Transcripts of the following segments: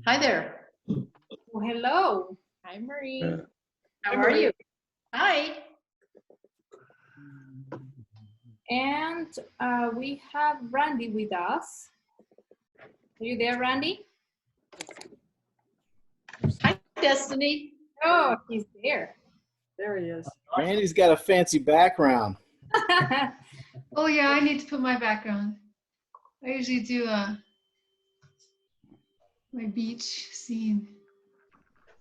Hi there. Well, hello. Hi, Marie. How are you? Hi. And we have Randy with us. Are you there, Randy? Hi, Destiny. Oh, he's there. There he is. Randy's got a fancy background. Oh yeah, I need to put my background. I usually do my beach scene.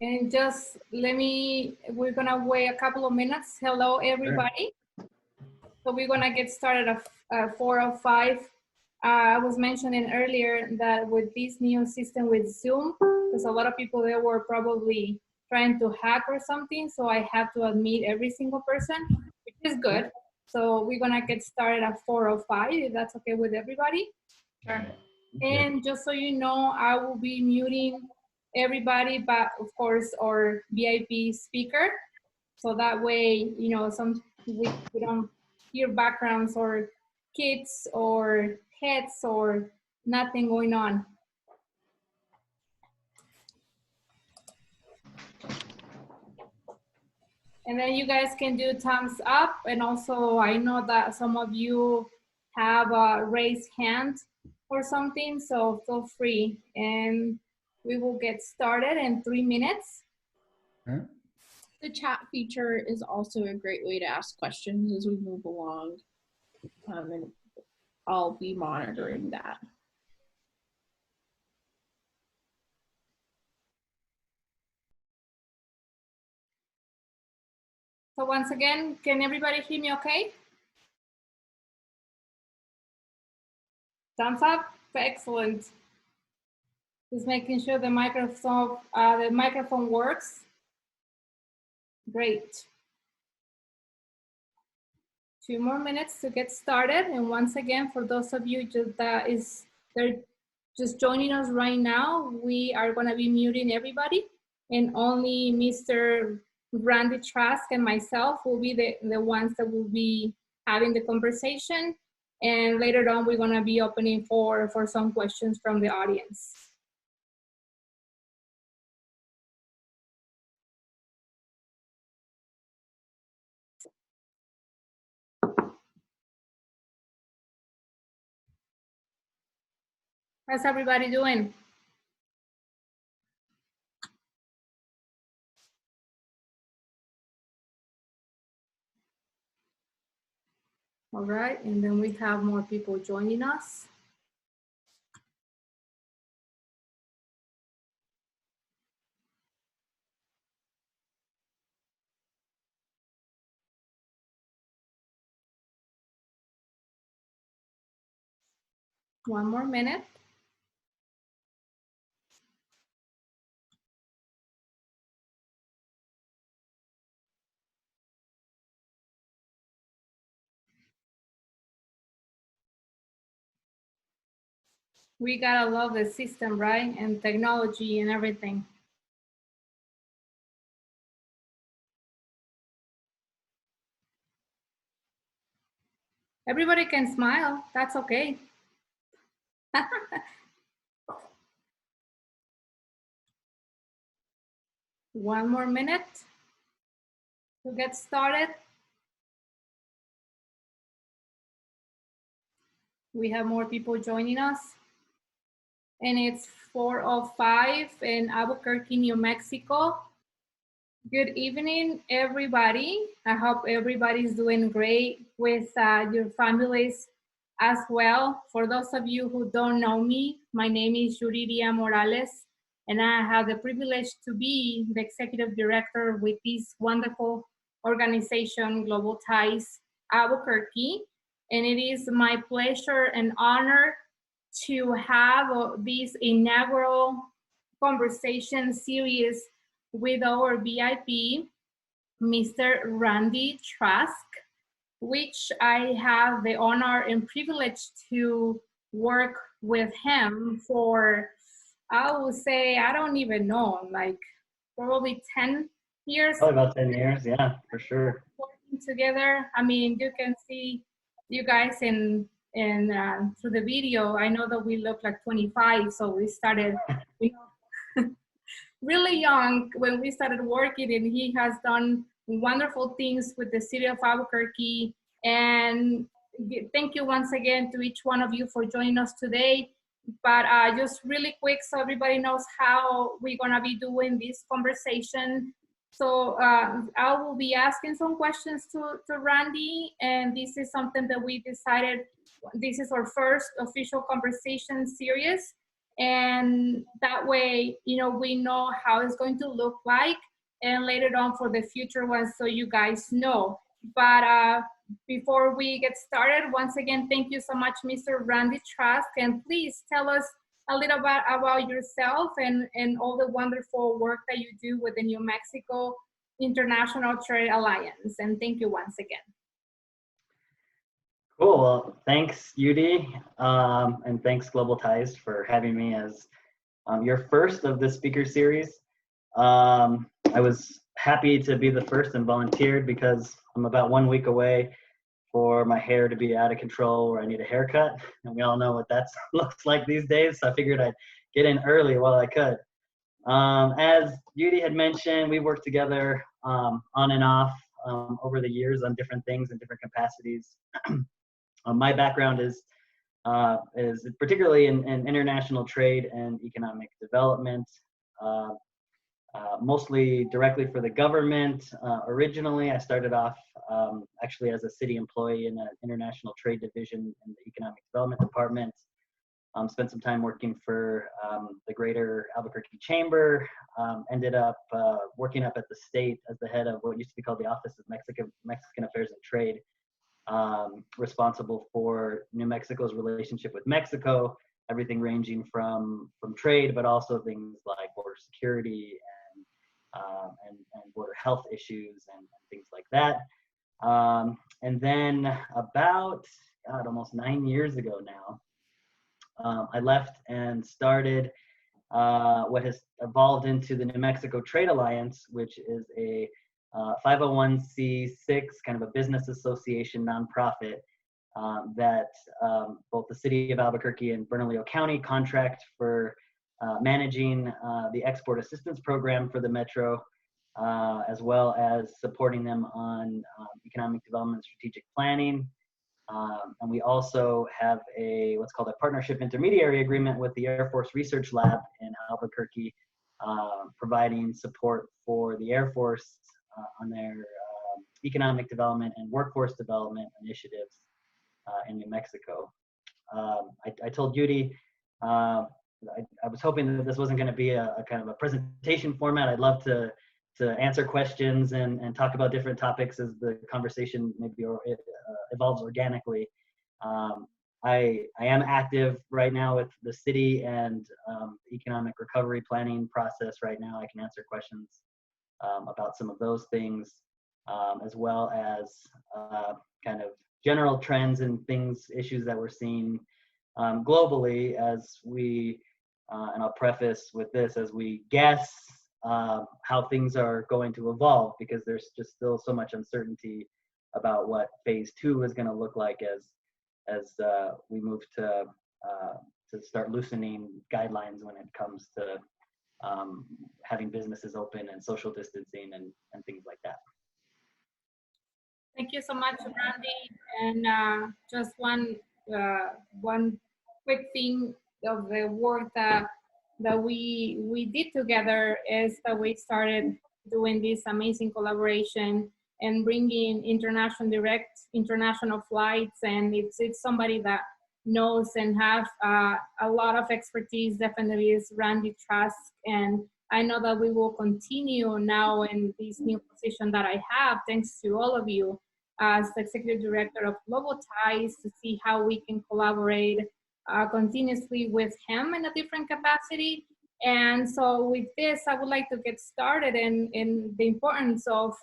And just we're gonna wait a couple of minutes. Hello, everybody. So we're gonna get started at 4:05. I was mentioning earlier that with this new system with Zoom, because a lot of people there were probably trying to hack or something, so I have to admit every single person, which is good. So we're gonna get started at 4:05, if that's okay with everybody. Sure. And just so you know, I will be muting everybody, but of course our VIP speaker. So that way, you know, we don't hear backgrounds or kids or heads or nothing going on. And then you guys can do thumbs up. And also I know that some of you have a raised hand or something, so feel free. And we will get started in 3 minutes. The chat feature is also a great way to ask questions as we move along. And I'll be monitoring that. So once again, can everybody hear me okay? Thumbs up, excellent. Just making sure the microphone works. Great. 2 more minutes to get started. And once again, for those of you they're just joining us right now, we are gonna be muting everybody and only Mr. Randall Trask and myself will be the ones that will be having the conversation. And later on, we're gonna be opening for some questions from the audience. How's everybody doing? All right, and then we have more people joining us. One more minute. We gotta love the system, right? And technology and everything. Everybody can smile, that's okay. One more minute to get started. We have more people joining us. And it's 4:05 in Albuquerque, New Mexico. Good evening, everybody. I hope everybody's doing great with your families as well. For those of you who don't know me, my name is Yuridia Morales, and I have the privilege to be the executive director with this wonderful organization, Global Ties Albuquerque. And it is my pleasure and honor to have this inaugural conversation series with our VIP, Mr. Randall Trask, which I have the honor and privilege to work with him for, I would say, I don't even know, like probably 10 years. Probably about 10 years, yeah, for sure. Working together. I mean, you can see you guys through the video. I know that we look like 25, so we started, you know, really young when we started working, and he has done wonderful things with the city of Albuquerque. And thank you once again to each one of you for joining us today. But just really quick, so everybody knows how we're gonna be doing this conversation. So I will be asking some questions to Randy, and this is something that we decided, this is our first official conversation series. And that way, you know, we know how it's going to look like, and later on for the future ones, so you guys know. But before we get started, once again, thank you so much, Mr. Randy Trask, and please tell us a little bit about yourself and all the wonderful work that you do with the New Mexico International Trade Alliance. And thank you once again. Cool. Well, thanks, Yudi, and thanks, Global Ties, for having me as your first of this speaker series. I was happy to be the first and volunteered because I'm about 1 week away for my hair to be out of control where I need a haircut. And we all know what that looks like these days. So I figured I'd get in early while I could. As Yudi had mentioned, we worked together on and off over the years on different things in different capacities. My background is particularly in international trade and economic development, mostly directly for the government. Originally, I started off actually as a city employee in an international trade division in the economic development department. Spent some time working for the greater Albuquerque Chamber, ended up working up at the state as the head of what used to be called the Office of Mexican Affairs and Trade, responsible for New Mexico's relationship with Mexico, everything ranging from trade, but also things like border security and border health issues and things like that. And then about, almost 9 years ago now, I left and started what has evolved into the New Mexico Trade Alliance, which is a 501c6 kind of a business association nonprofit that both the city of Albuquerque and Bernalillo County contract for managing the export assistance program for the metro, as well as supporting them on economic development strategic planning. And we also have what's called a partnership intermediary agreement with the Air Force Research Lab in Albuquerque, providing support for the Air Force on their economic development and workforce development initiatives in New Mexico. I told Judy, I was hoping that this wasn't going to be a kind of a presentation format. I'd love to answer questions and talk about different topics as the conversation maybe evolves organically. I am active right now with the city and economic recovery planning process right now. I can answer questions about some of those things, as well as kind of general trends and issues that we're seeing globally as we, and I'll preface with this, as we guess how things are going to evolve, because there's just still so much uncertainty about what phase 2 is going to look like as we move to start loosening guidelines when it comes to having businesses open and social distancing and things like that. Thank you so much, Randy. And just one quick thing of the work that we did together is that we started doing this amazing collaboration and bringing direct international flights. And it's somebody that knows and have a lot of expertise, definitely, is Randy Trask. And I know that we will continue now in this new position that I have, thanks to all of you as the Executive Director of Global Ties, to see how we can collaborate continuously with him in a different capacity. And so with this, I would like to get started in the importance of,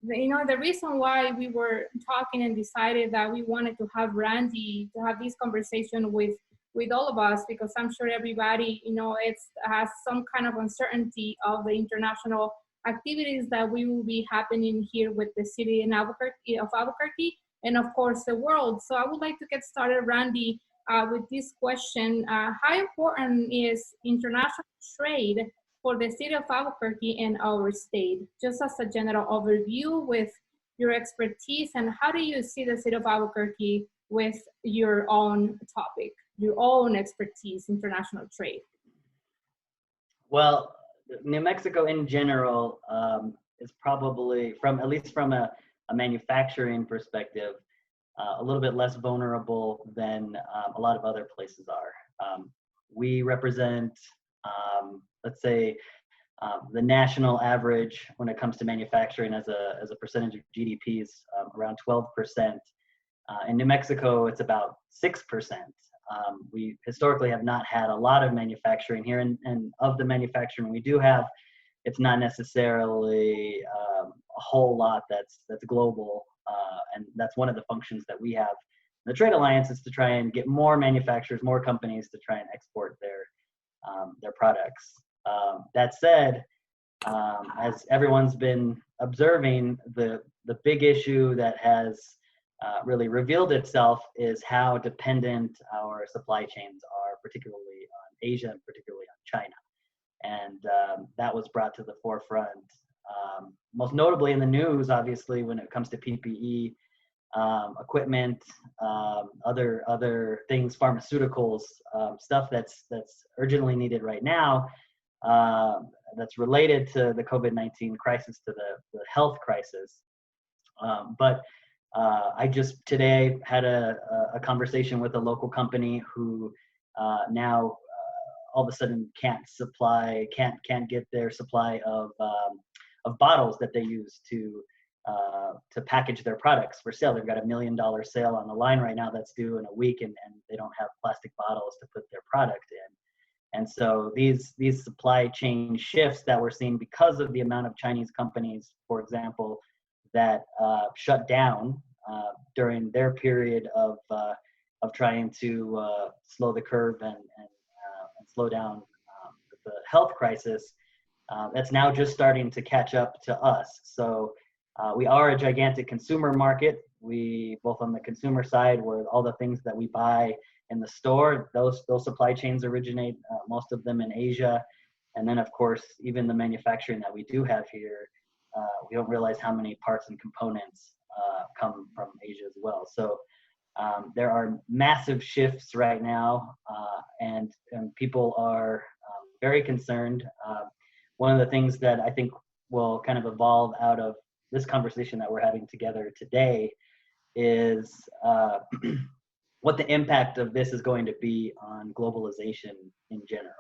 the reason why we were talking and decided that we wanted to have Randy to have this conversation with all of us, because I'm sure everybody, has some kind of uncertainty of the international activities that we will be happening here with the city of Albuquerque, and of course the world. So I would like to get started, Randy, with this question. How important is international trade for the city of Albuquerque and our state? Just as a general overview with your expertise, and how do you see the city of Albuquerque with your own topic, your own expertise, international trade? Well, New Mexico in general is probably, at least from a manufacturing perspective, a little bit less vulnerable than a lot of other places are. We represent, let's say, the national average when it comes to manufacturing as a percentage of GDP is around 12%. In New Mexico, it's about 6%. We historically have not had a lot of manufacturing here, and of the manufacturing we do have, it's not necessarily a whole lot that's global, and that's one of the functions that we have. The Trade Alliance is to try and get more manufacturers, more companies to try and export their products. That said, as everyone's been observing, the big issue that has really revealed itself is how dependent our supply chains are, particularly on Asia and particularly on China. And that was brought to the forefront, most notably in the news, obviously, when it comes to PPE, equipment, other things, pharmaceuticals, stuff that's urgently needed right now, that's related to the COVID-19 crisis, to the health crisis. But I just today had a conversation with a local company who now all of a sudden can't get their supply of bottles that they use to package their products for sale. They've got $1 million sale on the line right now that's due in a week, and they don't have plastic bottles to put their product in. And so these supply chain shifts that we're seeing because of the amount of Chinese companies, for example, that shut down during their period of trying to slow the curve and slow down the health crisis, that's now just starting to catch up to us. So we are a gigantic consumer market. We, both on the consumer side, where all the things that we buy in the store, those supply chains originate, most of them in Asia. And then, of course, even the manufacturing that we do have here, we don't realize how many parts and components come from Asia as well. So there are massive shifts right now, and people are very concerned. One of the things that I think will kind of evolve out of this conversation that we're having together today is what the impact of this is going to be on globalization in general.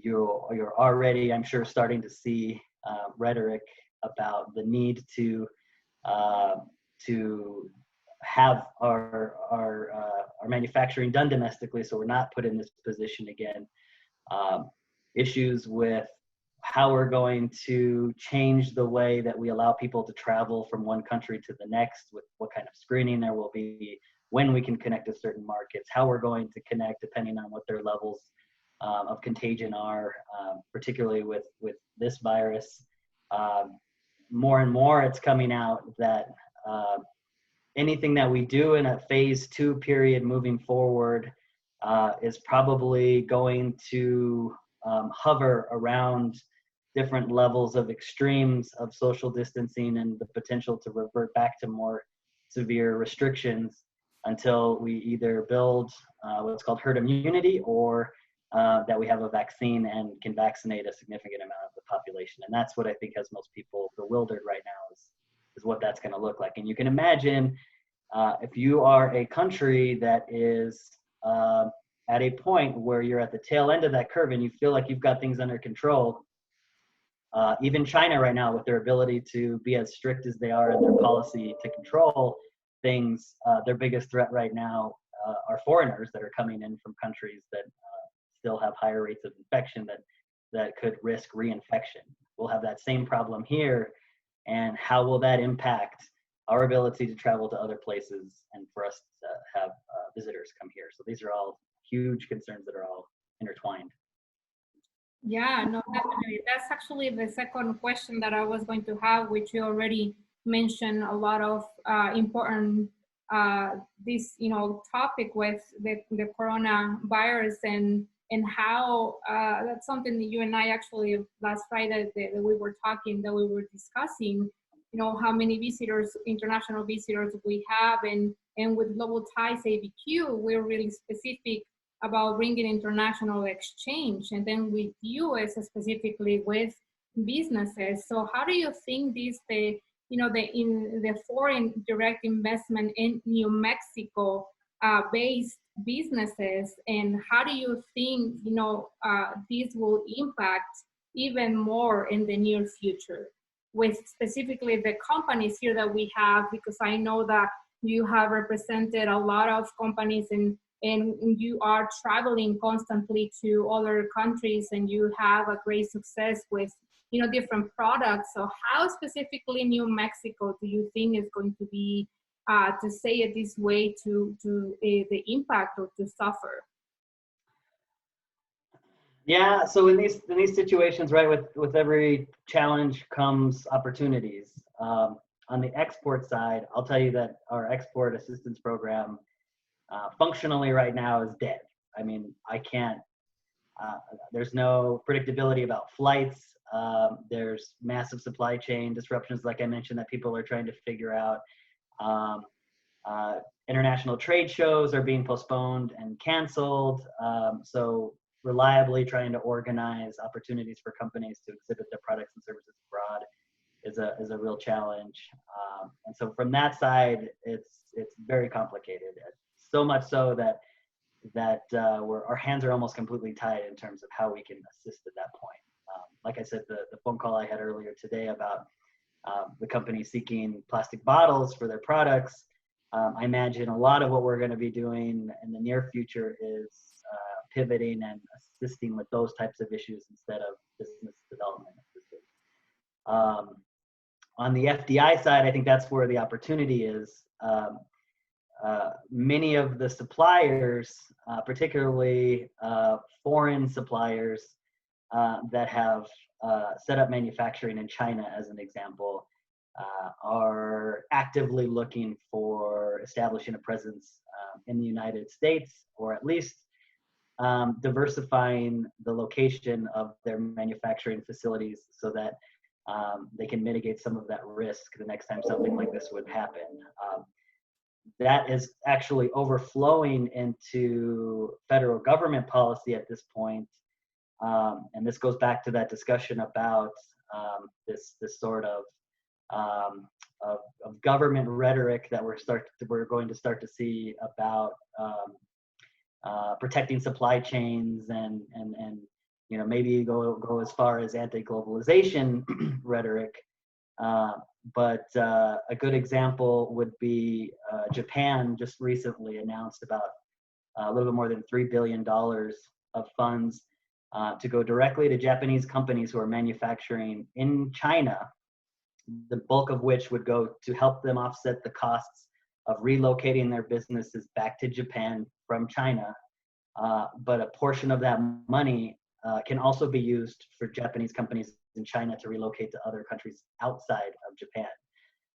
You're already, I'm sure, starting to see rhetoric about the need to have our manufacturing done domestically, so we're not put in this position again. Issues with how we're going to change the way that we allow people to travel from one country to the next, with what kind of screening there will be, when we can connect to certain markets, how we're going to connect depending on what their levels of contagion are, particularly with this virus. More and more it's coming out that anything that we do in a phase 2 period moving forward is probably going to hover around different levels of extremes of social distancing and the potential to revert back to more severe restrictions until we either build what's called herd immunity, or that we have a vaccine and can vaccinate a significant amount of the population. And that's what I think has most people bewildered right now, is what that's going to look like. And you can imagine if you are a country that is at a point where you're at the tail end of that curve and you feel like you've got things under control, even China right now, with their ability to be as strict as they are in their policy to control things, their biggest threat right now are foreigners that are coming in from countries that still have higher rates of infection that could risk reinfection. We'll have that same problem here, and how will that impact our ability to travel to other places and for us to have visitors come here? So these are all huge concerns that are all intertwined. Yeah, no, definitely. That's actually the second question that I was going to have, which you already mentioned a lot of important this topic with the coronavirus, and and how that's something that you and I actually last Friday that we were talking, that we were discussing, how many visitors, international visitors we have, and with Global Ties ABQ, we're really specific about bringing international exchange, and then with US specifically with businesses. So how do you think the foreign direct investment in New Mexico based businesses, and how do you think this will impact even more in the near future with specifically the companies here that we have? Because I know that you have represented a lot of companies, and you are traveling constantly to other countries, and you have a great success with different products. So how specifically New Mexico do you think is going to be, to say it this way, to the impact or to suffer? Yeah, so in these situations, right, with every challenge comes opportunities. On the export side, I'll tell you that our export assistance program functionally right now is dead. I mean, I can't, there's no predictability about flights. There's massive supply chain disruptions, like I mentioned, that people are trying to figure out. International trade shows are being postponed and canceled. So reliably trying to organize opportunities for companies to exhibit their products and services abroad is a real challenge. And so from that side, it's very complicated. So much so that our hands are almost completely tied in terms of how we can assist at that point. Like I said, the phone call I had earlier today about the company seeking plastic bottles for their products, I imagine a lot of what we're going to be doing in the near future is pivoting and assisting with those types of issues instead of business development assistance. On the FDI side, I think that's where the opportunity is. Many of the suppliers, particularly foreign suppliers that have set up manufacturing in China, as an example, are actively looking for establishing a presence in the United States, or at least diversifying the location of their manufacturing facilities so that they can mitigate some of that risk the next time something like this would happen. That is actually overflowing into federal government policy at this point. And this goes back to that discussion about this sort of government rhetoric that we're going to start to see about protecting supply chains and maybe go as far as anti-globalization rhetoric. But a good example would be Japan just recently announced about a little bit more than $3 billion of funds to go directly to Japanese companies who are manufacturing in China, the bulk of which would go to help them offset the costs of relocating their businesses back to Japan from China. But a portion of that money can also be used for Japanese companies in China to relocate to other countries outside of Japan.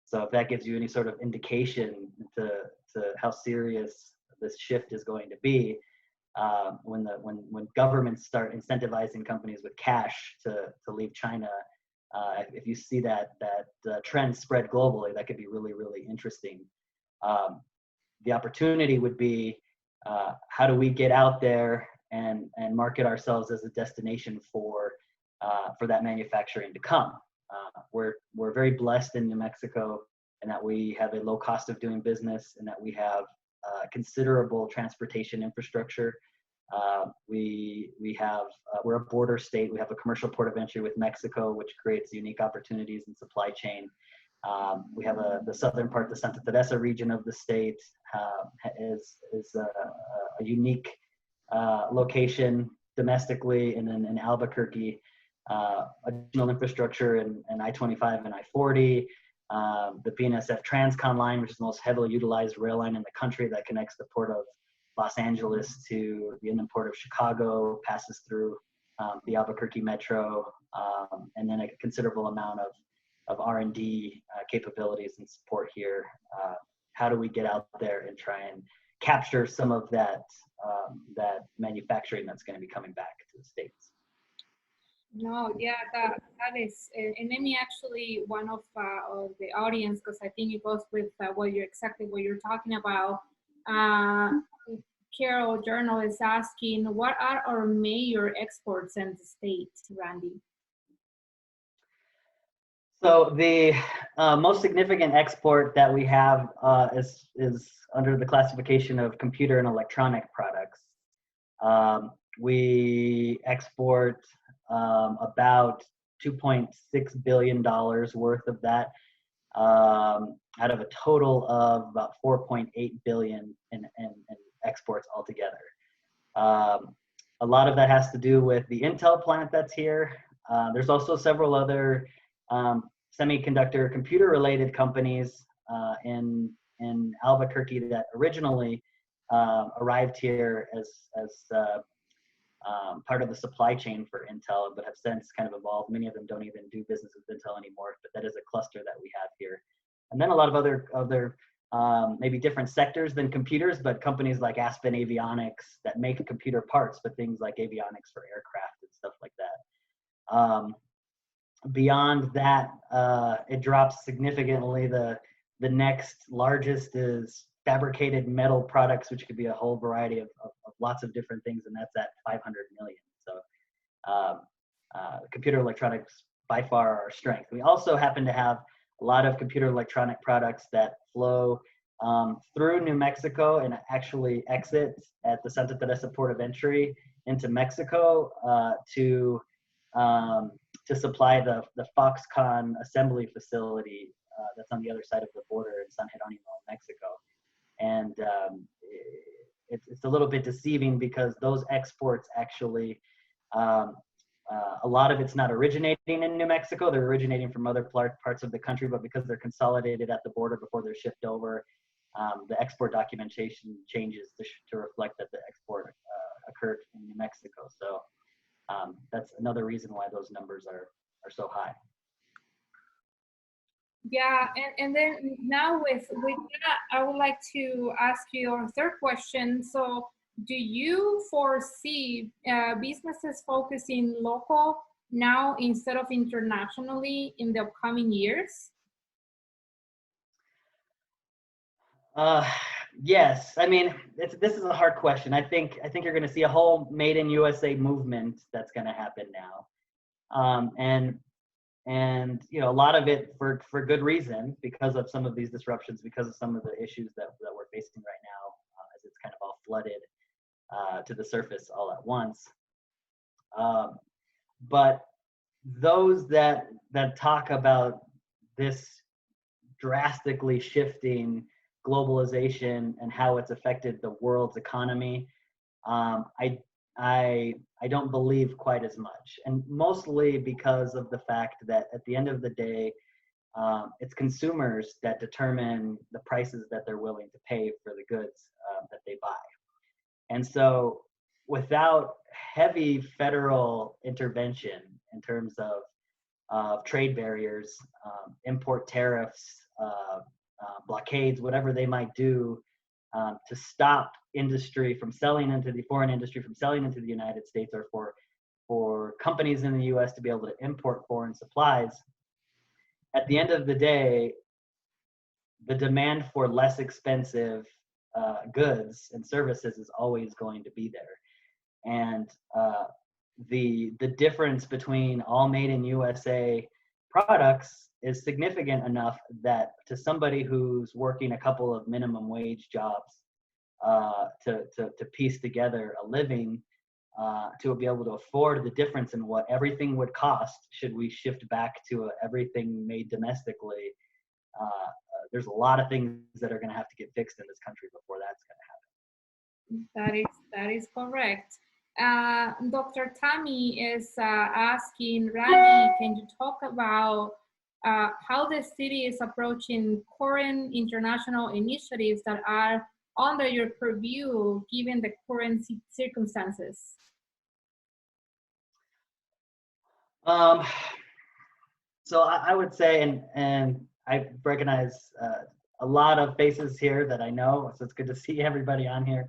So if that gives you any sort of indication to how serious this shift is going to be, when governments start incentivizing companies with cash to leave China, if you see that trend spread globally, that could be really, really interesting. The opportunity would be, how do we get out there and market ourselves as a destination for that manufacturing to come? We're very blessed in New Mexico in that we have a low cost of doing business, and that we have considerable transportation infrastructure. We're a border state. We have a commercial port of entry with Mexico, which creates unique opportunities in supply chain. We have the southern part, the Santa Teresa region of the state, is a unique location domestically, and then in Albuquerque, additional infrastructure in I-25 and I-40, the BNSF Transcon line, which is the most heavily utilized rail line in the country that connects the port of Los Angeles to the inland port of Chicago, passes through the Albuquerque Metro, and then a considerable amount of R&D capabilities and support here. How do we get out there and try and capture some of that that manufacturing that's going to be coming back to the States. No, yeah, that is, and let me actually one of the audience, because I think it goes with what you're talking about. Carol Journal is asking, what are our major exports in the States, Randy? So the most significant export that we have is under the classification of computer and electronic products. We export about $2.6 billion worth of that, out of a total of about 4.8 billion in exports altogether. A lot of that has to do with the Intel plant that's here. There's also several other semiconductor computer related companies in Albuquerque that originally arrived here as part of the supply chain for Intel, but have since kind of evolved. Many of them don't even do business with Intel anymore, but that is a cluster that we have here. And then a lot of other maybe different sectors than computers, but companies like Aspen Avionics that make computer parts, but things like avionics for aircraft and stuff like that. Beyond that, it drops significantly. The next largest is fabricated metal products, which could be a whole variety of lots of different things, and that's at 500 million. So computer electronics by far our strength. We also happen to have a lot of computer electronic products that flow through New Mexico and actually exit at the Santa Teresa port of entry into Mexico to supply the Foxconn assembly facility that's on the other side of the border in San Jeronimo, Mexico. And it's a little bit deceiving because those exports actually, a lot of it's not originating in New Mexico. They're originating from other parts of the country, but because they're consolidated at the border before they're shipped over, the export documentation changes to reflect that the export occurred in New Mexico. So that's another reason why those numbers are so high. Yeah, and then now with that, I would like to ask you our third question. So, do you foresee businesses focusing local now instead of internationally in the upcoming years? Yes, I mean this is a hard question. I think you're going to see a whole Made in USA movement that's going to happen now, and you know, a lot of it for good reason, because of some of these disruptions, because of some of the issues that we're facing right now, as it's kind of all flooded to the surface all at once. But those that talk about this drastically shifting globalization and how it's affected the world's economy, I don't believe quite as much, and mostly because of the fact that at the end of the day, it's consumers that determine the prices that they're willing to pay for the goods that they buy. And so without heavy federal intervention in terms of trade barriers, import tariffs, blockades, whatever they might do to stop industry from selling into the foreign industry from selling into the United States, or for companies in the US to be able to import foreign supplies, at the end of the day, the demand for less expensive goods and services is always going to be there. And the difference between all Made in USA products is significant enough that to somebody who's working a couple of minimum wage jobs to piece together a living, to be able to afford the difference in what everything would cost should we shift back to everything made domestically, there's a lot of things that are going to have to get fixed in this country before that's going to happen. That is correct. Dr. Tammy is asking, Randy, can you talk about how the city is approaching current international initiatives that are under your purview given the current circumstances? So I would say, and I recognize a lot of faces here that I know, so it's good to see everybody on here.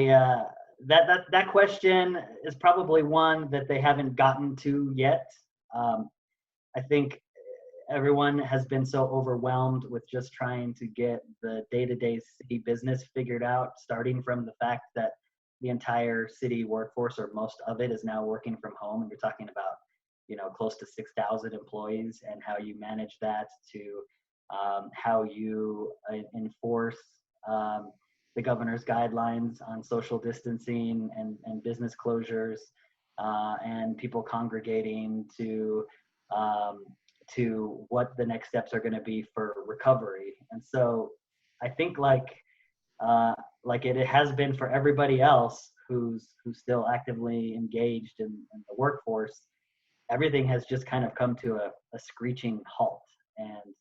That question is probably one that they haven't gotten to yet. I think everyone has been so overwhelmed with just trying to get the day-to-day city business figured out, starting from the fact that the entire city workforce, or most of it, is now working from home, and you're talking about, you know, close to 6,000 employees, and how you manage that to how you enforce the governor's guidelines on social distancing and business closures, and people congregating to what the next steps are going to be for recovery. And so I think like it has been for everybody else who's still actively engaged in the workforce, everything has just kind of come to a screeching halt. And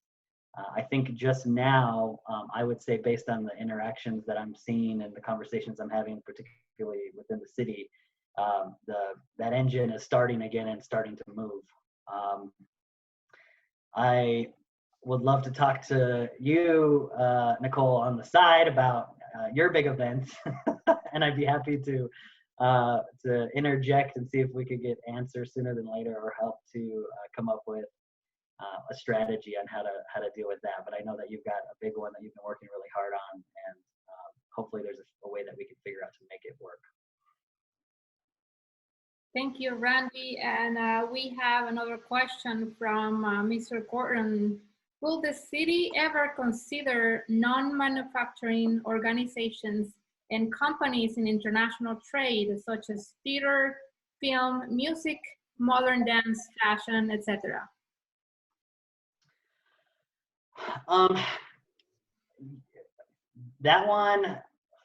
I think just now, I would say, based on the interactions that I'm seeing and the conversations I'm having, particularly within the city, that engine is starting again and starting to move. I would love to talk to you, Nicole, on the side about your big events, and I'd be happy to interject and see if we could get answers sooner than later, or help to come up with a strategy on how to deal with that. But I know that you've got a big one that you've been working really hard on, and hopefully there's a way that we can figure out to make it work. Thank you, Randy. And we have another question from Mr. Gordon. Will the city ever consider non-manufacturing organizations and companies in international trade, such as theater, film, music, modern dance, fashion, etc.? That one,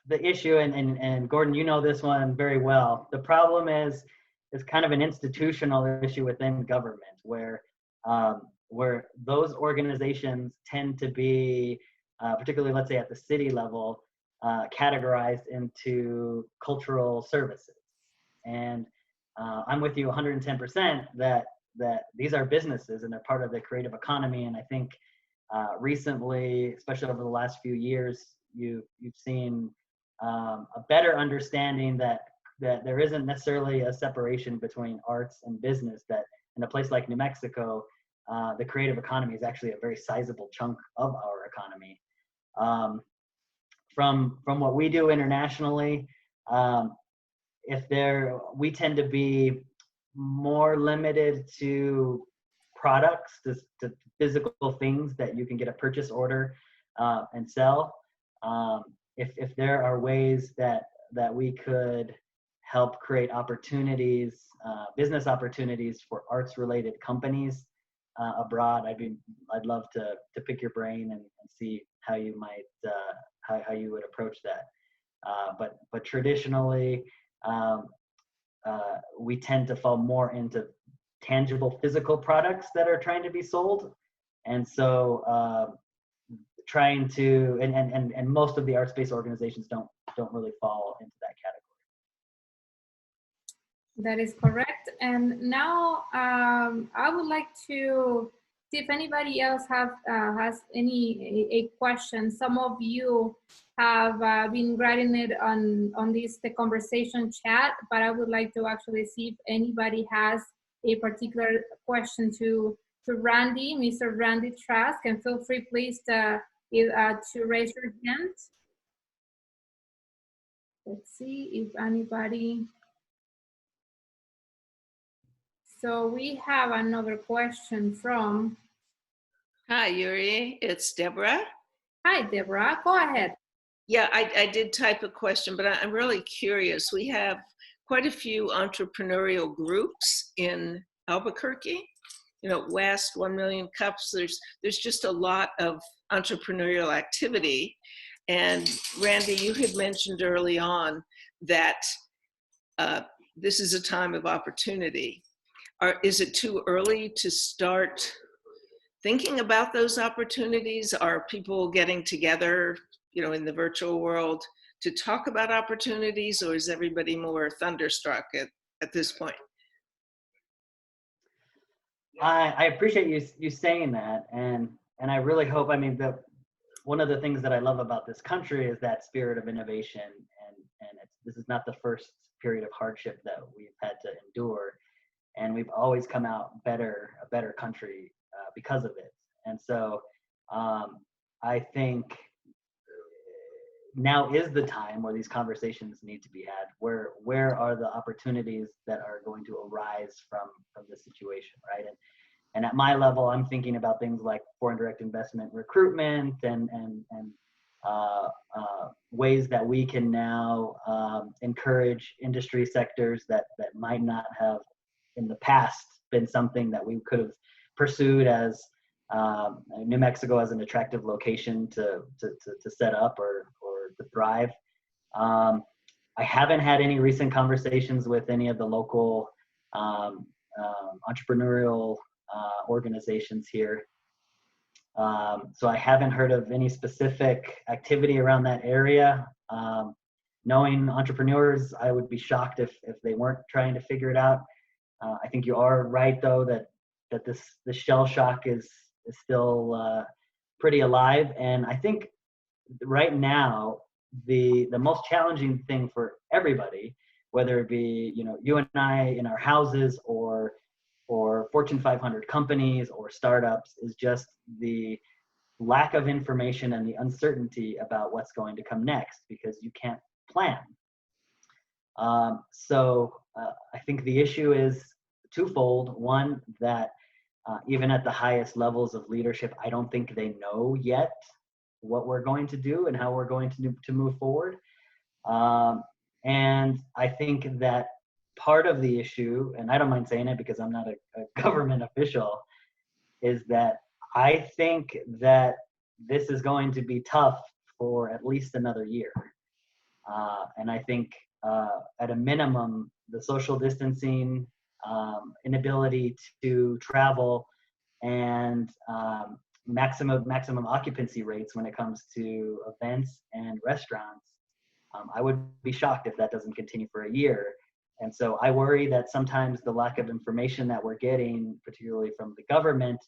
the issue, and Gordon, you know this one very well. The problem is kind of an institutional issue within government, where those organizations tend to be, particularly let's say at the city level, categorized into cultural services. And I'm with you 110% that these are businesses and they're part of the creative economy. And I think recently, especially over the last few years, you've seen a better understanding that there isn't necessarily a separation between arts and business, that in a place like New Mexico, the creative economy is actually a very sizable chunk of our economy. From what we do internationally, we tend to be more limited to products, to physical things that you can get a purchase order and sell. If there are ways that we could help create opportunities, business opportunities for arts-related companies abroad, I'd love to pick your brain and see how you might how you would approach that. But traditionally, we tend to fall more into tangible physical products that are trying to be sold, and so trying to and most of the arts-based organizations don't really fall into that category. That is correct. And now I would like to see if anybody else has a question. Some of you have been writing it on the conversation chat, but I would like to actually see if anybody has a particular question to Randy, Mr. Randy Trask, and feel free, please, to raise your hand. Let's see if anybody. So we have another question from. Hi, Yuri. It's Deborah. Hi, Deborah. Go ahead. Yeah, I did type a question, but I'm really curious. We have quite a few entrepreneurial groups in Albuquerque. You know, West, 1 Million Cups. There's just a lot of entrepreneurial activity. And Randy, you had mentioned early on that this is a time of opportunity. Is it too early to start thinking about those opportunities? Are people getting together, you know, in the virtual world to talk about opportunities, or is everybody more thunderstruck at this point? I appreciate you saying that, and and I really hope, I mean, one of the things that I love about this country is that spirit of innovation, and this is not the first period of hardship that we've had to endure, and we've always come out a better country because of it. And so I think now is the time where these conversations need to be had. Where are the opportunities that are going to arise from this situation, right? And at my level, I'm thinking about things like foreign direct investment recruitment and ways that we can now encourage industry sectors that might not have in the past been something that we could have pursued as New Mexico as an attractive location to set up or to thrive. I haven't had any recent conversations with any of the local entrepreneurial organizations here. So I haven't heard of any specific activity around that area. Knowing entrepreneurs, I would be shocked if they weren't trying to figure it out. I think you are right, though, that this shell shock is still pretty alive. And I think right now, the most challenging thing for everybody, whether it be you and I in our houses or Fortune 500 companies or startups, is just the lack of information and the uncertainty about what's going to come next, because you can't plan. So I think the issue is twofold. One, that even at the highest levels of leadership, I don't think they know yet what we're going to do and how we're going to move forward. And I think that part of the issue, and I don't mind saying it because I'm not a government official, is that I think that this is going to be tough for at least another year. And I think at a minimum, the social distancing, inability to travel, and maximum occupancy rates when it comes to events and restaurants, I would be shocked if that doesn't continue for a year. And so I worry that sometimes the lack of information that we're getting, particularly from the government,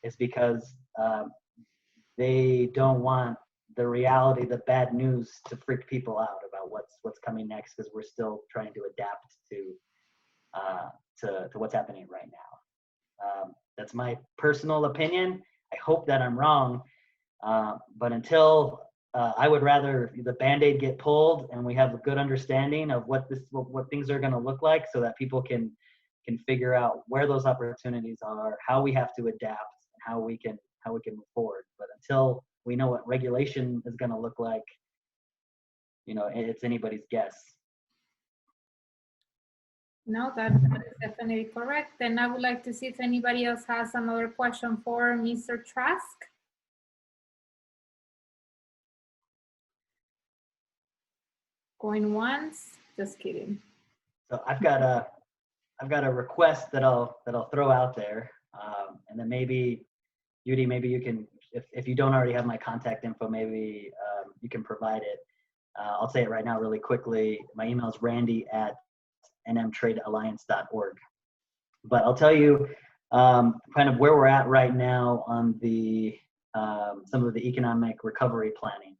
is because they don't want the reality, the bad news, to freak people out about what's coming next, because we're still trying to adapt to what's happening right now. That's my personal opinion. I hope that I'm wrong, but until I would rather the Band-Aid get pulled and we have a good understanding of what things are going to look like, so that people can figure out where those opportunities are, how we have to adapt, and how we can move forward. But until we know what regulation is going to look like, it's anybody's guess. No, that is definitely correct. And I would like to see if anybody else has another question for Mr. Trask. Going once, just kidding. So I've got a request that I'll throw out there, and then maybe Judy, maybe you can, if you don't already have my contact info, maybe you can provide it. I'll say it right now really quickly. My email is randy@nmtradealliance.org. But I'll tell you kind of where we're at right now on the some of the economic recovery planning.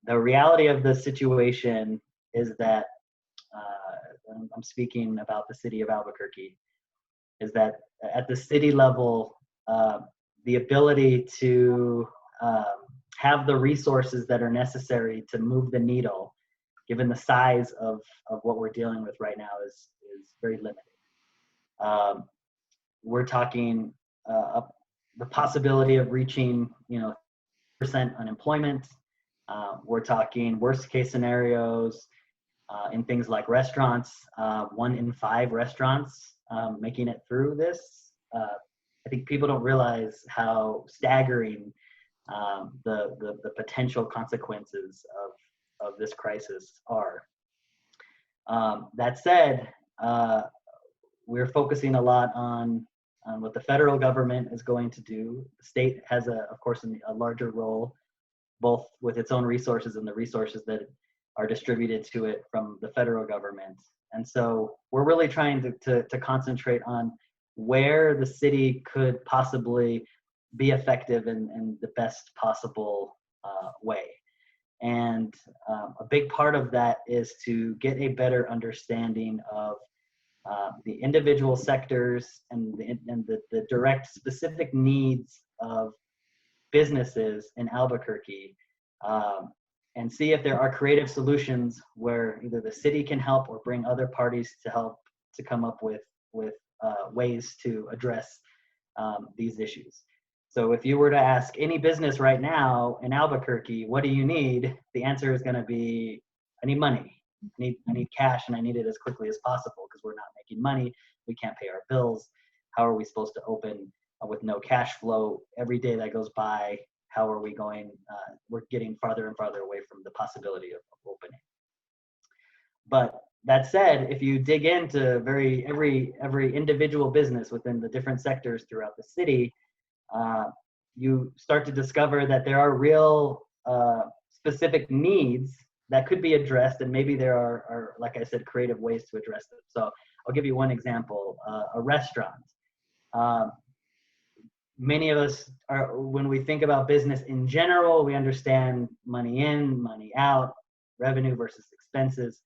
The reality of the situation is that, I'm speaking about the city of Albuquerque, is that at the city level, the ability to have the resources that are necessary to move the needle, given the size of what we're dealing with right now, is very limited. We're talking the possibility of reaching percent unemployment. We're talking worst case scenarios in things like restaurants, 1 in 5 restaurants making it through this. I think people don't realize how staggering the potential consequences of this crisis are. That said, we're focusing a lot on what the federal government is going to do. The state has, of course, a larger role, both with its own resources and the resources that are distributed to it from the federal government. And so we're really trying to concentrate on where the city could possibly be effective in the best possible way. And a big part of that is to get a better understanding of the individual sectors and the direct specific needs of businesses in Albuquerque, and see if there are creative solutions where either the city can help or bring other parties to help to come up with ways to address these issues. So if you were to ask any business right now in Albuquerque, what do you need? The answer is going to be, I need money. I need cash, and I need it as quickly as possible because we're not making money. We can't pay our bills. How are we supposed to open with no cash flow? Every day that goes by, how are we going? We're getting farther and farther away from the possibility of opening. But that said, if you dig into every individual business within the different sectors throughout the city, you start to discover that there are real specific needs that could be addressed, and maybe there are, like I said, creative ways to address them. So I'll give you one example, a restaurant. Many of us when we think about business in general, we understand money in, money out, revenue versus expenses.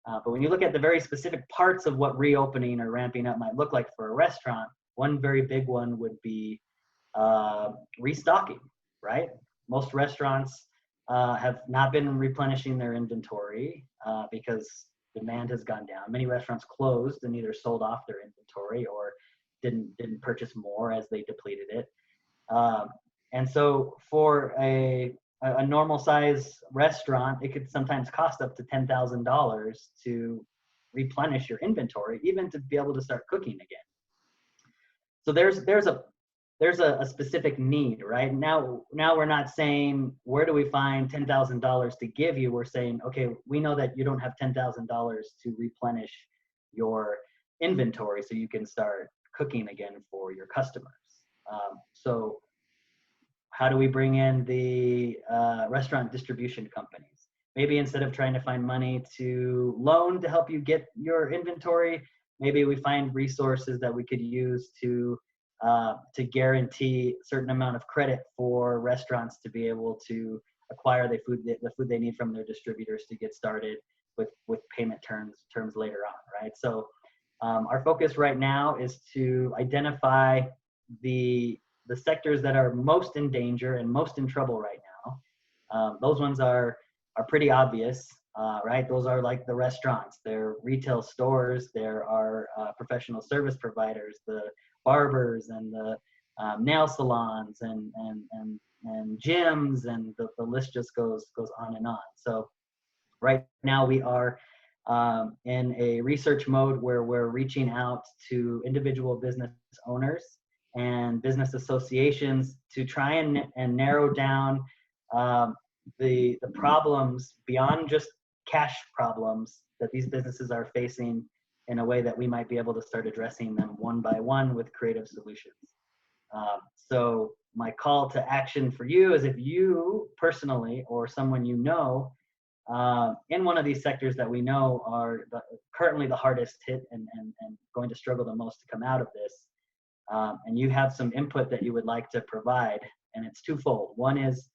But when you look at the very specific parts of what reopening or ramping up might look like for a restaurant, one very big one would be restocking, right? Most restaurants have not been replenishing their inventory because demand has gone down. Many restaurants closed and either sold off their inventory or didn't purchase more as they depleted it. And so for a normal size restaurant, it could sometimes cost up to $10,000 to replenish your inventory, even to be able to start cooking again. So there's a specific need, right? Now we're not saying, where do we find $10,000 to give you? We're saying, okay, we know that you don't have $10,000 to replenish your inventory so you can start cooking again for your customers. So how do we bring in the restaurant distribution companies? Maybe instead of trying to find money to loan to help you get your inventory, maybe we find resources that we could use to guarantee a certain amount of credit for restaurants to be able to acquire the food they need from their distributors to get started with payment terms later on, right? So our focus right now is to identify the sectors that are most in danger and most in trouble right now. Those ones are pretty obvious, right? Those are like the restaurants, they're retail stores, there are professional service providers, the barbers and the nail salons and gyms, and the list just goes on and on. So right now we are in a research mode where we're reaching out to individual business owners and business associations to try and narrow down the problems beyond just cash problems that these businesses are facing, in a way that we might be able to start addressing them one by one with creative solutions. So my call to action for you is, if you personally or someone you know in one of these sectors that we know are currently the hardest hit and going to struggle the most to come out of this, and you have some input that you would like to provide, and it's twofold. One is,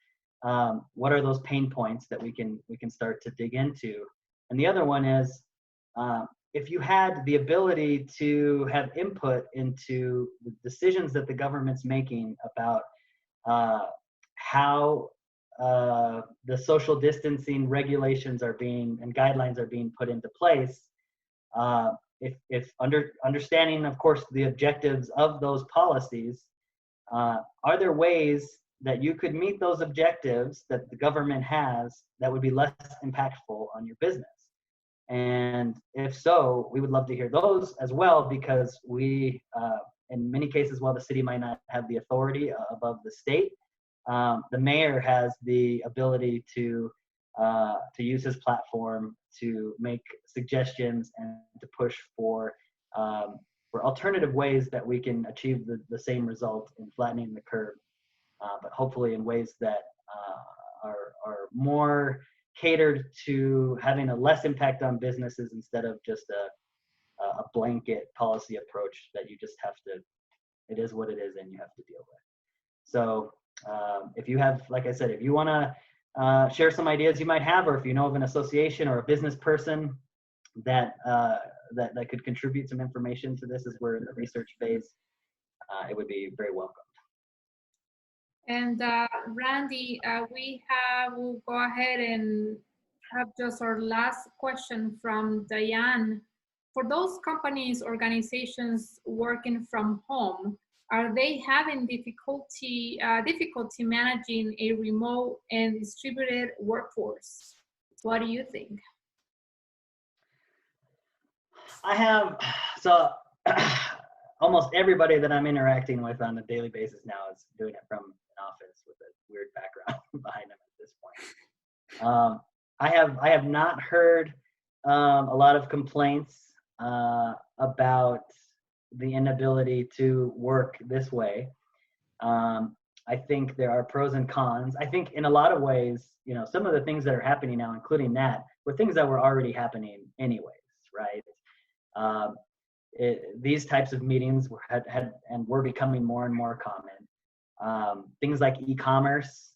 what are those pain points that we can start to dig into? And the other one is, if you had the ability to have input into the decisions that the government's making about how the social distancing regulations are being and guidelines are being put into place, if understanding, of course, the objectives of those policies, are there ways that you could meet those objectives that the government has that would be less impactful on your business? And if so, we would love to hear those as well, because we, in many cases, while the city might not have the authority above the state, the mayor has the ability to use his platform to make suggestions and to push for alternative ways that we can achieve the same result in flattening the curve, but hopefully in ways that are more catered to having a less impact on businesses instead of just a blanket policy approach that you just have to, it is what it is and you have to deal with. So if you have, like I said, if you want to share some ideas you might have, or if you know of an association or a business person that that could contribute some information to this as we're in the research phase, it would be very welcome. And Randy, we'll go ahead and have just our last question from Diane. For those companies, organizations working from home, are they having difficulty managing a remote and distributed workforce? What do you think? I have, so almost everybody that I'm interacting with on a daily basis now is doing it from an office with a weird background behind them at this point. I have not heard a lot of complaints about the inability to work this way. I think there are pros and cons. I think in a lot of ways, you know, some of the things that are happening now, including that, were things that were already happening anyways, right? These types of meetings were becoming more and more common. Things like e-commerce,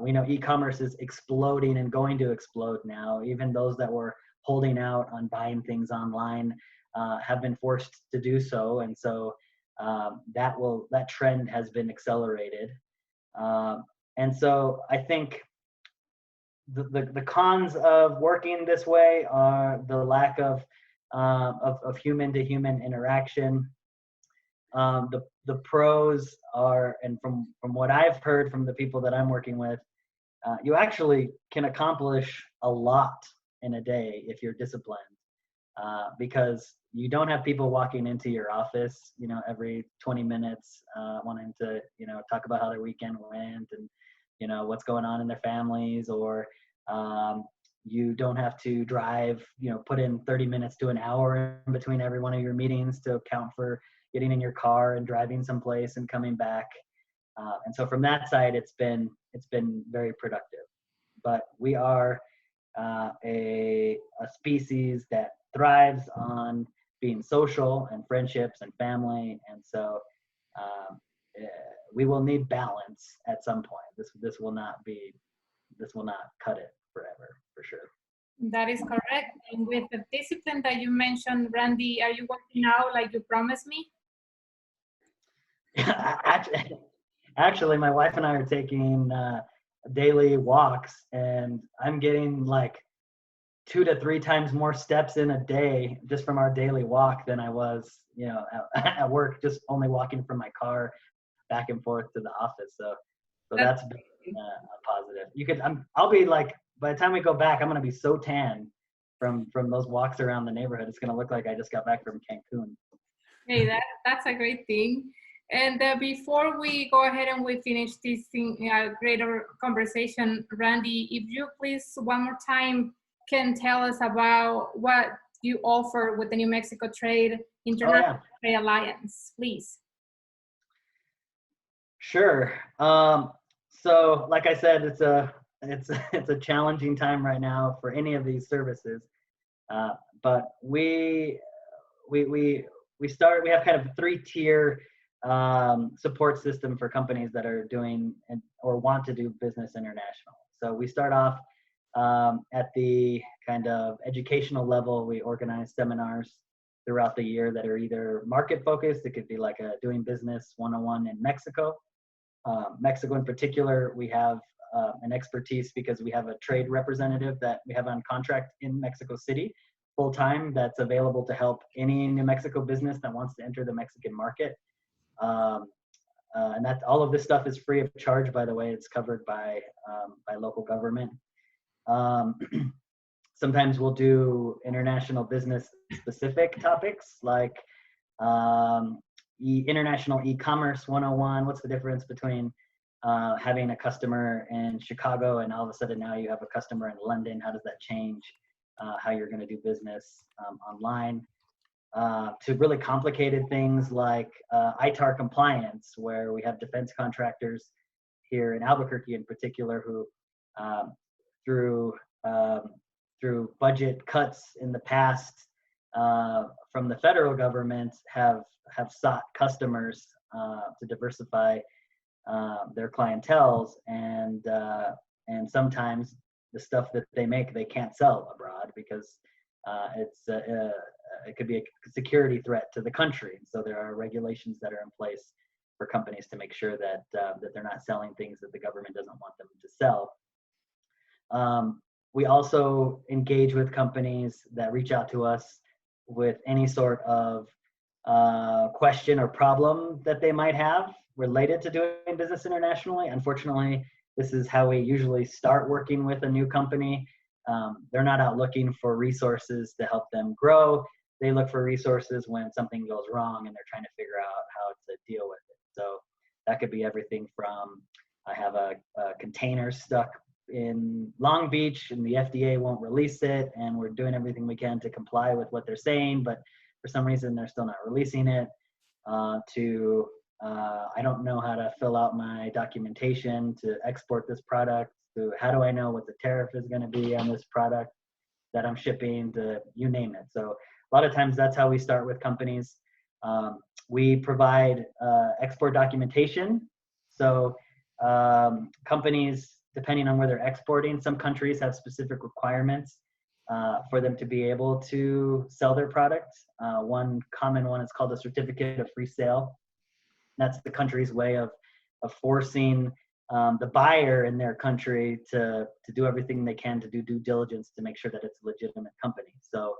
we know e-commerce is exploding and going to explode now. Even those that were holding out on buying things online have been forced to do so, and so that trend has been accelerated. And so I think the cons of working this way are the lack of human to human interaction. The pros are, and from what I've heard from the people that I'm working with, you actually can accomplish a lot in a day if you're disciplined, because you don't have people walking into your office, you know, every 20 minutes wanting to, you know, talk about how their weekend went and, you know, what's going on in their families, or you don't have to drive, you know, put in 30 minutes to an hour in between every one of your meetings to account for getting in your car and driving someplace and coming back. And so from that side, it's been very productive. But we are a species that thrives on being social and friendships and family, and so we will need balance at some point. This will not cut it forever, for sure. That is correct. And with the discipline that you mentioned, Randy, are you working out like you promised me? Actually, my wife and I are taking daily walks, and I'm getting like 2 to 3 times more steps in a day just from our daily walk than I was, you know, at work, just only walking from my car back and forth to the office. So that's been a positive. I'll be like, by the time we go back, I'm gonna be so tan from those walks around the neighborhood. It's gonna look like I just got back from Cancun. Hey, that's a great thing. And before we go ahead and we finish this greater conversation, Randy, if you please one more time can tell us about what you offer with the New Mexico International Trade Alliance, please. Sure. So like I said, it's a challenging time right now for any of these services. But we have kind of a 3-tier support system for companies that are doing or want to do business international. So we start off at the kind of educational level. We organize seminars throughout the year that are either market focused. It could be like a doing business 101 in Mexico. Mexico in particular, we have an expertise because we have a trade representative that we have on contract in Mexico City full-time that's available to help any New Mexico business that wants to enter the Mexican market. And that all of this stuff is free of charge, by the way. It's covered by local government. Sometimes we'll do international business specific topics like international e-commerce 101. What's the difference between having a customer in Chicago and all of a sudden now you have a customer in London? How does that change how you're going to do business online? To really complicated things like ITAR compliance, where we have defense contractors here in Albuquerque in particular who through budget cuts in the past from the federal government have sought customers to diversify their clientels, and sometimes the stuff that they make they can't sell abroad because it could be a security threat to the country. And so there are regulations that are in place for companies to make sure that that they're not selling things that the government doesn't want them to sell. We also engage with companies that reach out to us with any sort of question or problem that they might have related to doing business internationally. Unfortunately, this is how we usually start working with a new company. They're not out looking for resources to help them grow. They look for resources when something goes wrong and they're trying to figure out how to deal with it. So that could be everything from, I have a container stuck in Long Beach and the FDA won't release it, and we're doing everything we can to comply with what they're saying, but for some reason they're still not releasing it, to I don't know how to fill out my documentation to export this product, to how do I know what the tariff is going to be on this product that I'm shipping, to you name it. So a lot of times that's how we start with companies. We provide export documentation. So companies, depending on where they're exporting, some countries have specific requirements for them to be able to sell their products. One common one is called a certificate of free sale. That's the country's way of forcing the buyer in their country to do everything they can to do due diligence to make sure that it's a legitimate company. So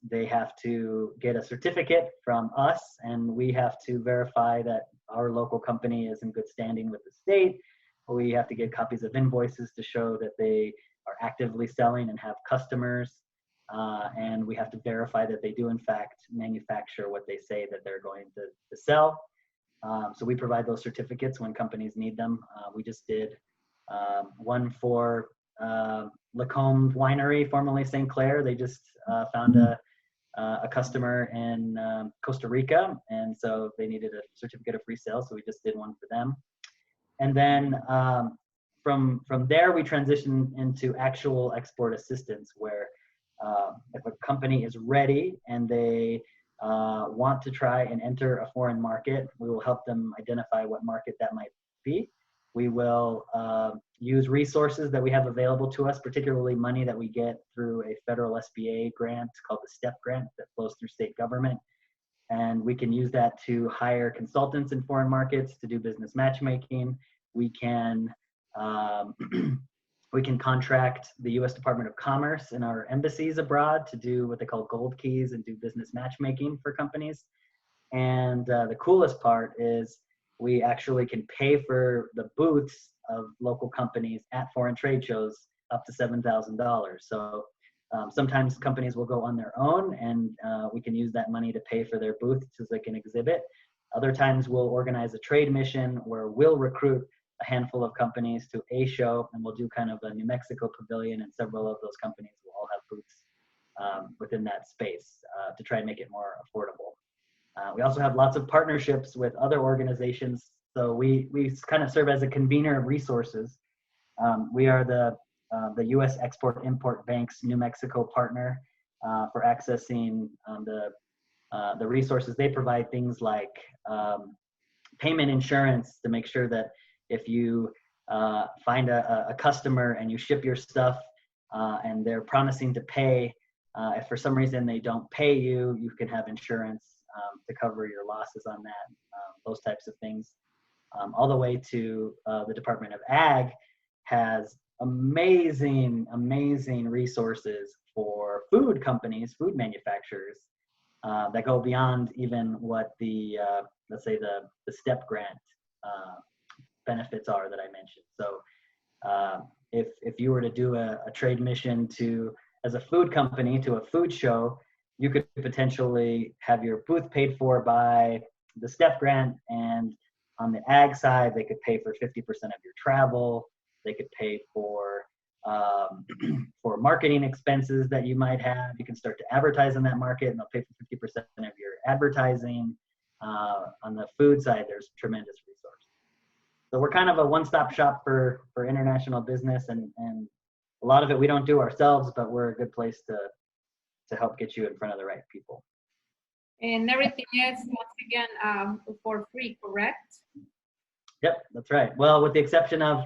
they have to get a certificate from us, and we have to verify that our local company is in good standing with the state. We have to get copies of invoices to show that they are actively selling and have customers. And we have to verify that they do in fact manufacture what they say that they're going to sell. So we provide those certificates when companies need them. We just did one for Lacombe Winery, formerly St. Clair. They just found a customer in Costa Rica, and so they needed a certificate of free sale, so we just did one for them. And then from there, we transition into actual export assistance, where if a company is ready and they want to try and enter a foreign market, we will help them identify what market that might be. We will use resources that we have available to us, particularly money that we get through a federal SBA grant called the STEP grant that flows through state government. And we can use that to hire consultants in foreign markets to do business matchmaking. We can contract the U.S. Department of Commerce and our embassies abroad to do what they call gold keys and do business matchmaking for companies. And the coolest part is we actually can pay for the booths of local companies at foreign trade shows up to $7,000. So sometimes companies will go on their own, and we can use that money to pay for their booth so they can exhibit. Other times we'll organize a trade mission where we'll recruit a handful of companies to a show, and we'll do kind of a New Mexico pavilion, and several of those companies will all have booths within that space to try and make it more affordable. We also have lots of partnerships with other organizations. So we kind of serve as a convener of resources. We are the U.S. Export-Import Bank's New Mexico partner for accessing the resources. They provide things like payment insurance to make sure that if you find a customer and you ship your stuff and they're promising to pay, if for some reason they don't pay you, you can have insurance to cover your losses on that, those types of things. All the way to the Department of Ag has amazing resources for food companies, food manufacturers that go beyond even what the, let's say the STEP grant benefits are that I mentioned. So if you were to do a trade mission as a food company to a food show, you could potentially have your booth paid for by the STEP grant, and on the ag side, they could pay for 50% of your travel. They could pay for marketing expenses that you might have. You can start to advertise on that market, and they'll pay for 50% of your advertising. On the food side, there's tremendous resources. So we're kind of a one-stop shop for international business, and a lot of it we don't do ourselves, but we're a good place to help get you in front of the right people. And everything is, once again, for free, correct? Yep, that's right. Well, with the exception of,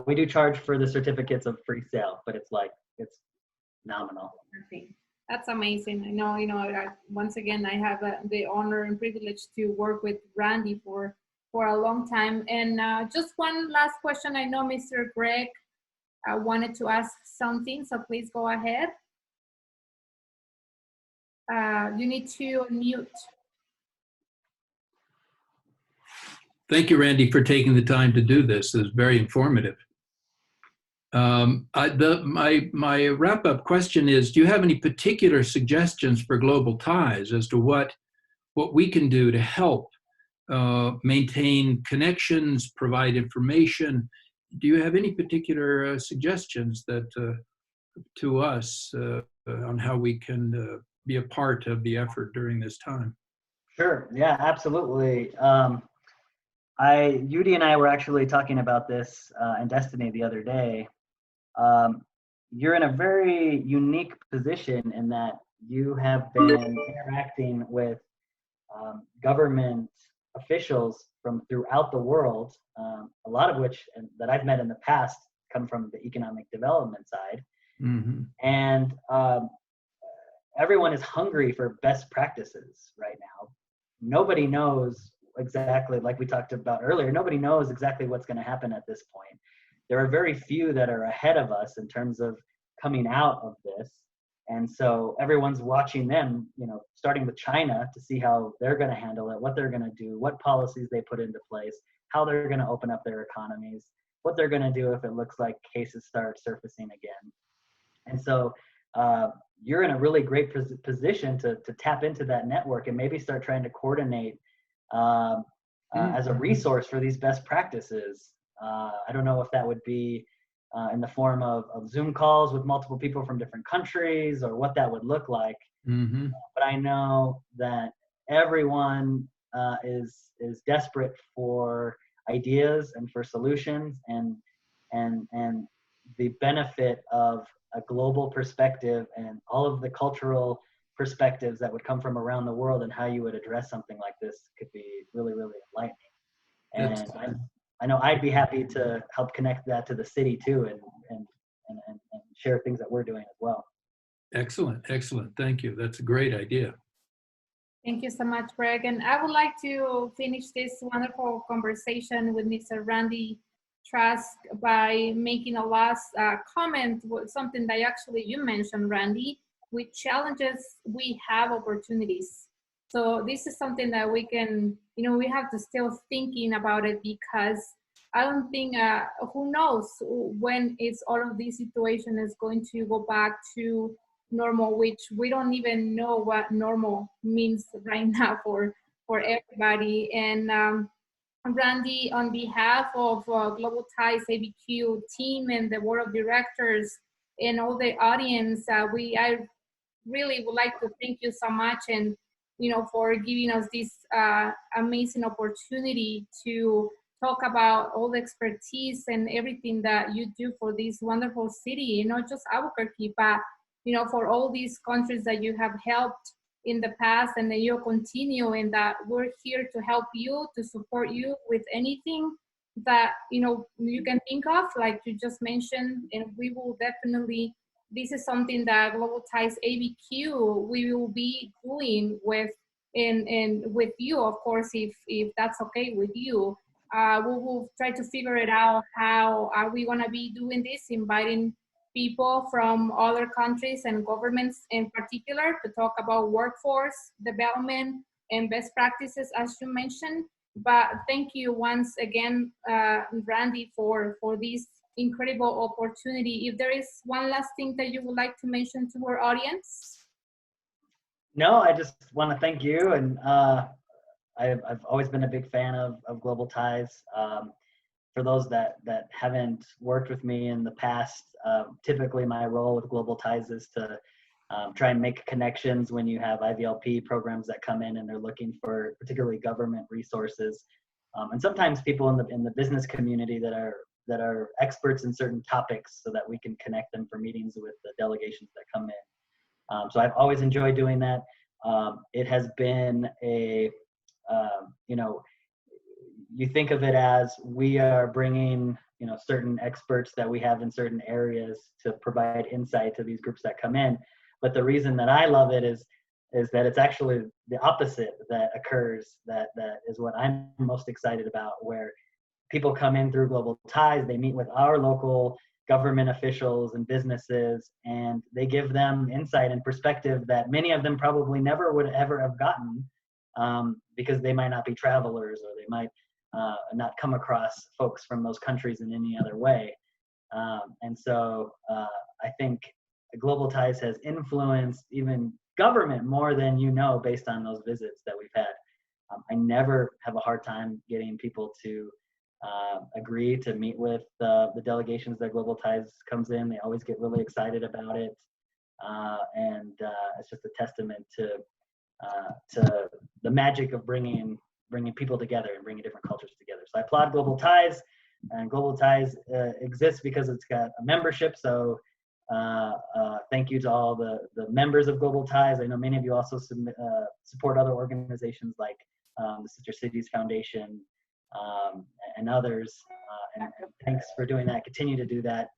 we do charge for the certificates of free sale, but it's nominal. Perfect. That's amazing. I know, once again, I have the honor and privilege to work with Randy for a long time. And just one last question. I know Mr. Greg wanted to ask something, so please go ahead. You need to mute. Thank you, Randy, for taking the time to do this. It was very informative. My wrap-up question is, do you have any particular suggestions for Global Ties as to what we can do to help maintain connections, provide information? Do you have any particular suggestions that to us on how we can be a part of the effort during this time? Sure. Yeah, absolutely. Judy and I were actually talking about this in Destiny the other day. You're in a very unique position in that you have been interacting with government officials from throughout the world, a lot of which that I've met in the past come from the economic development side. Mm-hmm. And everyone is hungry for best practices right now. Nobody knows exactly, like we talked about earlier, nobody knows exactly what's going to happen at this point. There are very few that are ahead of us in terms of coming out of this. And so everyone's watching them, starting with China, to see how they're going to handle it, what they're going to do, what policies they put into place, how they're going to open up their economies, what they're going to do if it looks like cases start surfacing again. And so you're in a really great position to tap into that network and maybe start trying to coordinate as a resource for these best practices. I don't know if that would be in the form of Zoom calls with multiple people from different countries, or what that would look like. Mm-hmm. But I know that everyone is desperate for ideas and for solutions, and the benefit of a global perspective and all of the cultural perspectives that would come from around the world, and how you would address something like this could be really, really enlightening. And I know I'd be happy to help connect that to the city too, and share things that we're doing as well. Excellent. Thank you. That's a great idea. Thank you so much, Greg. And I would like to finish this wonderful conversation with Mr. Randy Trask by making a last comment, something that actually you mentioned, Randy. With challenges, we have opportunities. So this is something that we can, we have to still thinking about it, because I don't think, who knows when it's all of this situation is going to go back to normal, which we don't even know what normal means right now for everybody. And Randy, on behalf of Global Ties ABQ team and the board of directors and all the audience, I really would like to thank you so much, and for giving us this amazing opportunity to talk about all the expertise and everything that you do for this wonderful city, not just Albuquerque, but for all these countries that you have helped in the past, and that you'll continue, and that we're here to help you, to support you with anything that you can think of, like you just mentioned. And we will definitely, this is something that Global Ties ABQ, we will be doing with with you, of course, if that's okay with you. We will try to figure it out, how are we going to be doing this, inviting people from other countries and governments in particular to talk about workforce development and best practices, as you mentioned. But thank you once again, Randy, for this incredible opportunity. If there is one last thing that you would like to mention to our audience. No, I just want to thank you, and I've always been a big fan of Global Ties. For those that haven't worked with me in the past, typically my role with Global Ties is to try and make connections when you have IVLP programs that come in and they're looking for particularly government resources, and sometimes people in the business community that are experts in certain topics, so that we can connect them for meetings with the delegations that come in. So I've always enjoyed doing that. It has been a you think of it as we are bringing, you know, certain experts that we have in certain areas to provide insight to these groups that come in. But the reason that I love it is that it's actually the opposite that occurs. That is what I'm most excited about, where people come in through Global Ties, they meet with our local government officials and businesses, and they give them insight and perspective that many of them probably never would ever have gotten, because they might not be travelers, or they might not come across folks from those countries in any other way. And so I think Global Ties has influenced even government more than you know, based on those visits that we've had. I never have a hard time getting people to agree to meet with the delegations that Global Ties comes in. They always get really excited about it. And it's just a testament to the magic of bringing people together and bringing different cultures together. So I applaud Global Ties, and Global Ties exists because it's got a membership. So thank you to all the members of Global Ties. I know many of you also support other organizations like the Sister Cities Foundation, and others, and thanks for doing that. Continue to do that.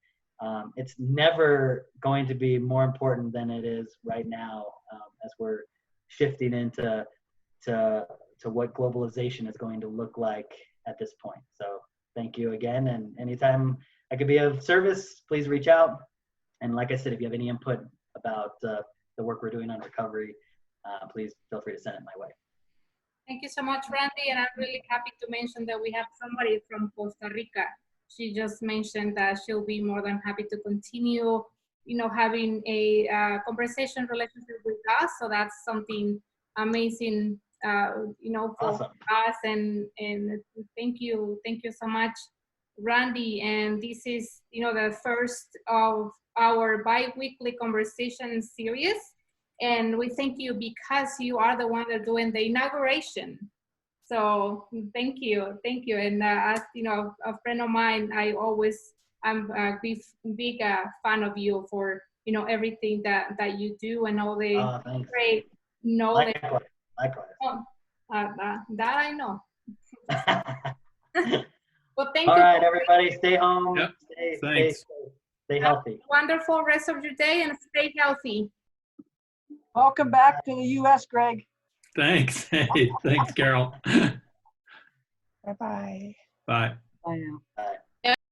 It's never going to be more important than it is right now, as we're shifting into what globalization is going to look like at this point. So thank you again, and anytime I could be of service, please reach out. And like I said, if you have any input about the work we're doing on recovery, please feel free to send it my way. Thank you so much, Randy. And I'm really happy to mention that we have somebody from Costa Rica. She just mentioned that she'll be more than happy to continue, you know, having a conversation relationship with us. So that's something amazing, you know, for Awesome. us. And thank you so much, Randy. And this is, you know, the first of our bi-weekly conversation series. And we thank you because you are the one that's doing the inauguration. So thank you. And as you know, a friend of mine, I'm a big fan of you for, you know, everything that you do and all the great knowledge. Likewise. Oh, that I know. Well, thank All you. right, everybody, stay home. Yep. Stay healthy. Wonderful rest of your day and stay healthy. Welcome back to the U.S., Greg. Thanks. Hey, thanks, Carol. Bye-bye. Bye. Bye now. Bye.